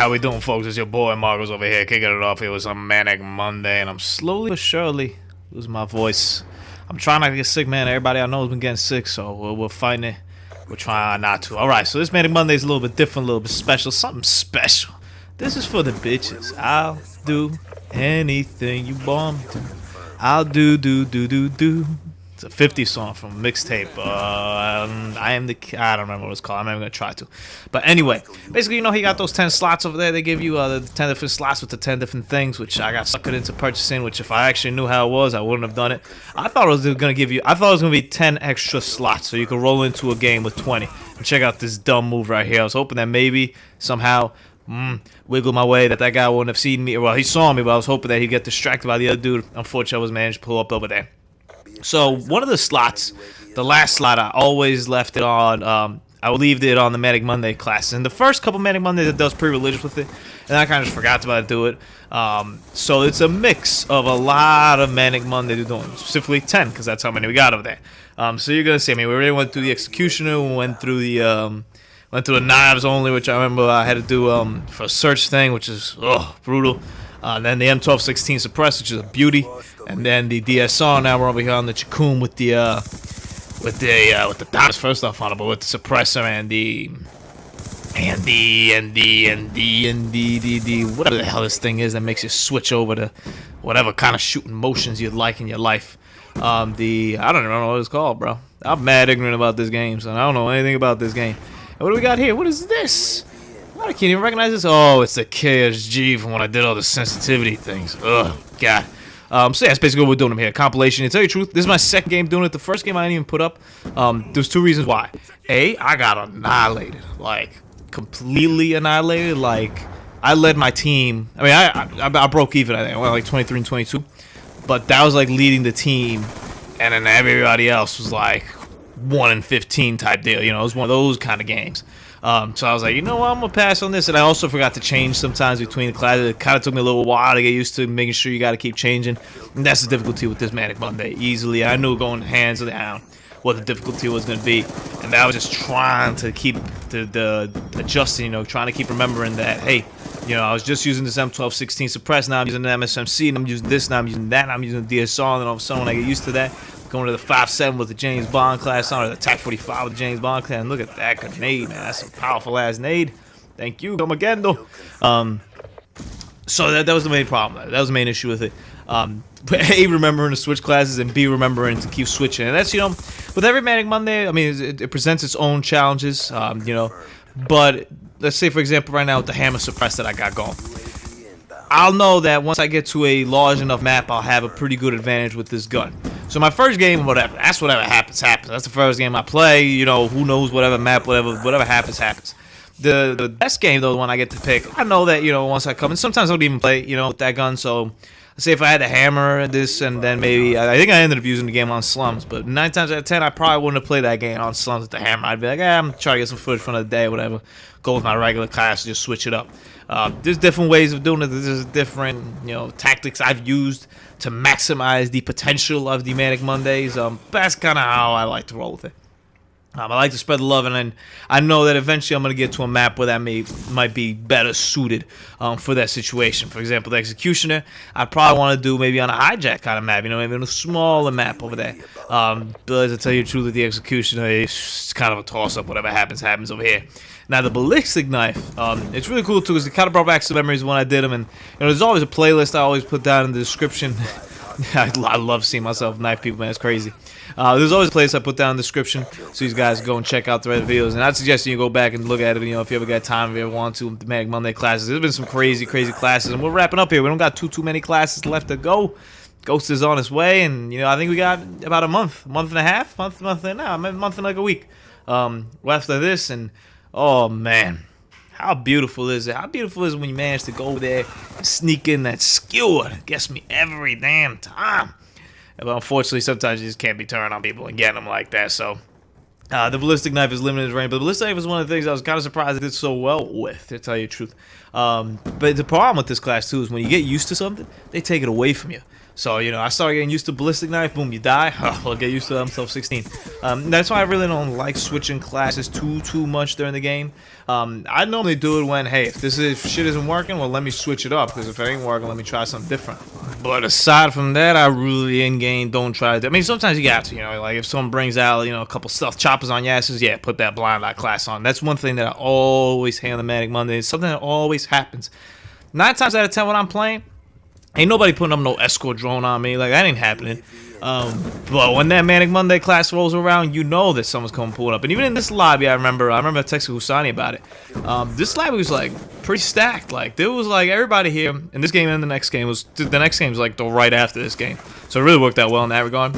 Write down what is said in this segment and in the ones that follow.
how we doing, folks? It's your boy Marcos over here, kicking it off here with some Manic Monday, and I'm slowly but surely losing my voice. I'm trying not to get sick, man. Everybody I know has been getting sick, so we're fighting it. We're trying not to. Alright, so this Manic Monday is a little bit different, a little bit special, something special. This is for the bitches. I'll do anything you want me to. I'll do. It's a 50 song from a mixtape. I don't remember what it's called. I'm not even gonna try to. But anyway, basically, you know, he got those 10 slots over there. They give you the 10 different slots with the 10 different things, which I got suckered into purchasing. Which, if I actually knew how it was, I wouldn't have done it. I thought it was gonna give you. I thought it was gonna be 10 extra slots, so you could roll into a game with 20. And check out this dumb move right here. I was hoping that maybe somehow. Wiggle my way that guy wouldn't have seen me. Well, he saw me, but I was hoping that he'd get distracted by the other dude. Unfortunately, I was managed to pull up over there. So one of the slots, the last slot, I always left it on. I leave it on the Manic Monday classes. And the first couple Manic Mondays, it does pretty religious with it, and I kind of just forgot to do it. So it's a mix of a lot of Manic Monday to doing, specifically 10, because that's how many we got over there. So you're gonna see. I mean, we already went through the Executioner, we went through the knives only, which I remember I had to do for a search thing, which is brutal. Then the M1216 suppress, which is a beauty, and then the DSR. Now we're over here on the Chacon with the dimes first off on it, but with the suppressor and the whatever the hell this thing is that makes you switch over to whatever kind of shooting motions you'd like in your life. I don't even know what it's called, bro. I'm mad ignorant about this game, so I don't know anything about this game. And what do we got here? What is this? I can't even recognize this. Oh, it's the KSG from when I did all the sensitivity things. Ugh, God. So yeah, that's basically what we're doing here. Compilation. To tell you the truth, this is my second game doing it. The first game I didn't even put up. There's two reasons why. A, I got annihilated. Like, completely annihilated. Like, I led my team. I mean, I broke even, I think. I went like 23 and 22. But that was like leading the team. And then everybody else was like 1 and 15 type deal. You know, it was one of those kind of games. So I was like, you know what, I'm gonna pass on this. And I also forgot to change sometimes between the classes. It kind of took me a little while to get used to making sure you got to keep changing. And that's the difficulty with this Manic Monday. Easily, I knew going hands down what the difficulty was gonna be, and I was just trying to keep the adjusting. You know, trying to keep remembering that, hey, you know, I was just using this M1216 suppress. Now I'm using the MSMC, and I'm using this. Now I'm using that. And I'm using the DSR. And then all of a sudden, when I get used to that, going to the 5.7 with the James Bond class on, or the TAC 45 with the James Bond class. And look at that grenade, man. That's a powerful ass nade. Thank you. Come again, though. So that was the main problem. That was the main issue with it. A, remembering to switch classes, and B, remembering to keep switching. And that's, you know, with every Manic Monday, I mean, it presents its own challenges, you know. But let's say, for example, right now with the hammer suppress that I got going, I'll know that once I get to a large enough map, I'll have a pretty good advantage with this gun. So my first game, whatever happens. That's the first game I play. You know, who knows, whatever map, whatever happens. The best game, though, the one I get to pick, I know that, you know, once I come, and sometimes I don't even play, you know, with that gun. So let's say if I had the hammer and this, and then maybe, I think I ended up using the game on slums, but 9 times out of 10, I probably wouldn't have played that game on slums with the hammer. I'd be like, I'm trying to get some footage for another day, whatever. Go with my regular class, just switch it up. There's different ways of doing it. There's different, you know, tactics I've used to maximize the potential of the Manic Mondays. That's kind of how I like to roll with it. I like to spread the love, and then I know that eventually I'm going to get to a map where that might be better suited for that situation. For example, the Executioner, I probably want to do maybe on a hijack kind of map, you know, maybe on a smaller map over there. But as I tell you the truth, with the Executioner, it's kind of a toss-up. Whatever happens over here. Now, the ballistic knife, it's really cool, too, because it kind of brought back some memories when I did them. And you know, there's always a playlist I always put down in the description. I love seeing myself knife people, man. It's crazy. There's always a place I put down in the description so you guys go and check out the other videos. And I'd suggest you go back and look at it, you know, if you ever got time, if you ever want to, the Manic Monday classes. There's been some crazy classes, and we're wrapping up here. We don't got too many classes left to go. Ghost is on its way, and, you know, I think we got about a month and a half, month and like a week left of this. And, oh, man. How beautiful is it? How beautiful is it when you manage to go over there and sneak in that skewer? It gets me every damn time. But unfortunately, sometimes you just can't be turning on people and getting them like that. So The ballistic knife is limited range, but the ballistic knife is one of the things I was kind of surprised it did so well with, to tell you the truth. But the problem with this class too is when you get used to something, they take it away from you. So, you know, I started getting used to ballistic knife, boom, you die. I'll get used to that, I'm still 16. That's why I really don't like switching classes too much during the game. I normally do it when, hey, if shit isn't working, well, let me switch it up, because if it ain't working, let me try something different. But aside from that, I really in-game don't try to. I mean, sometimes you got to, you know, like if someone brings out, you know, a couple stealth choppers on your asses, yeah, put that blind eye class on. That's one thing that I always hate on the Manic Monday. It's something that always happens. 9 times out of 10 when I'm playing, ain't nobody putting up no escort drone on me. Like, that ain't happening. But when that Manic Monday class rolls around, you know that someone's coming pull it up. And even in this lobby, I remember texting Husani about it. This lobby was like pretty stacked. Like, there was like everybody here in this game and the next game was like the right after this game. So it really worked out well in that regard.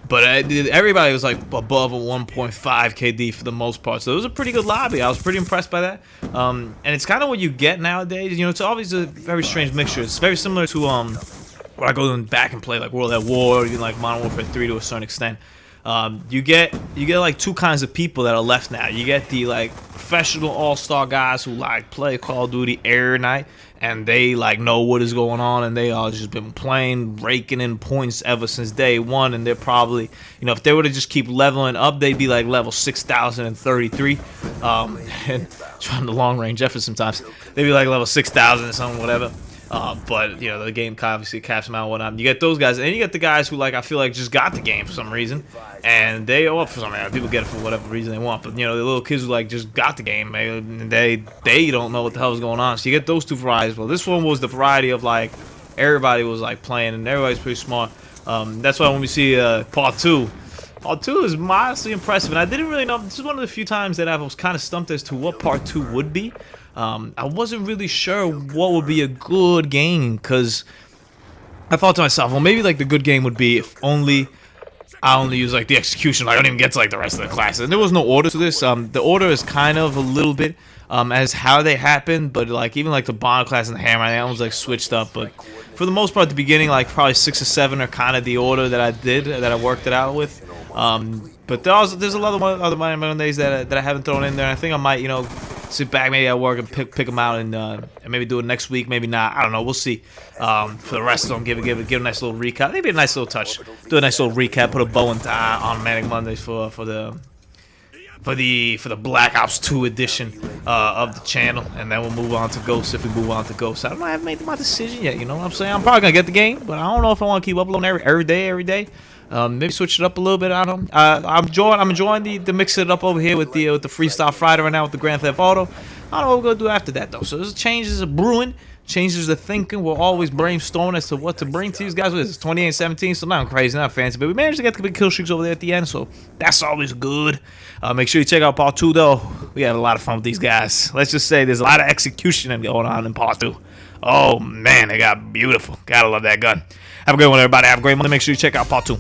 But everybody was like above a 1.5 KD for the most part, so it was a pretty good lobby. I was pretty impressed by that. And it's kind of what you get nowadays. You know, it's always a very strange mixture. It's very similar to when I go back and play like World at War, or even like Modern Warfare 3 to a certain extent. You get like two kinds of people that are left now. You get the like professional all-star guys who like play Call of Duty every night, and they like know what is going on, and they all just been playing, raking in points ever since day one. And they're probably, you know, if they were to just keep leveling up, they'd be like level 6,033. And trying the long range effort sometimes, they'd be like level 6,000 or something, whatever. But you know, the game obviously caps them out and whatnot. You get those guys, and then you get the guys who, like, I feel like just got the game for some reason, and they for some reason, people get it for whatever reason they want. But you know, the little kids who like just got the game, and they don't know what the hell is going on. So you get those two varieties. Well, this one was the variety of like everybody was like playing, and everybody's pretty smart. That's why when we see part two is modestly impressive, and I didn't really know. This is one of the few times that I was kind of stumped as to what part 2 would be. I wasn't really sure what would be a good game, because I thought to myself, well, maybe like the good game would be if I only use like the execution. Like, I don't even get to like the rest of the classes. And there was no order to this. The order is kind of a little bit as how they happen, but like even like the Bond class and the Hammer, I almost like switched up. But for the most part, at the beginning, like probably 6 or 7 are kind of the order that I worked it out with. But there's a lot of other Mondays that I haven't thrown in there. I think I might, you know, sit back maybe at work and pick them out and maybe do it next week, maybe not. I don't know. We'll see. For the rest of them, give a nice little recap. Maybe a nice little touch. Do a nice little recap. Put a bow and tie on Manic Mondays for the Black Ops 2 edition of the channel, and then we'll move on to Ghost if we move on to Ghost. I don't know. I haven't made my decision yet. You know what I'm saying? I'm probably gonna get the game, but I don't know if I want to keep uploading every day. Maybe switch it up a little bit. I don't know. I'm enjoying the mix it up over here with the Freestyle Friday right now with the Grand Theft Auto. I don't know what we're gonna do after that though. So there's changes of brewing, changes of thinking. We're always brainstorming as to what to bring to these guys. It's 28-17, so nothing crazy, not fancy, but we managed to get the big kill streaks over there at the end, so that's always good. Make sure you check out part 2 though. We had a lot of fun with these guys. Let's just say there's a lot of execution going on in part 2. Oh man, they got beautiful. Gotta love that gun. Have a good one, everybody. Have a great month. Make sure you check out part 2.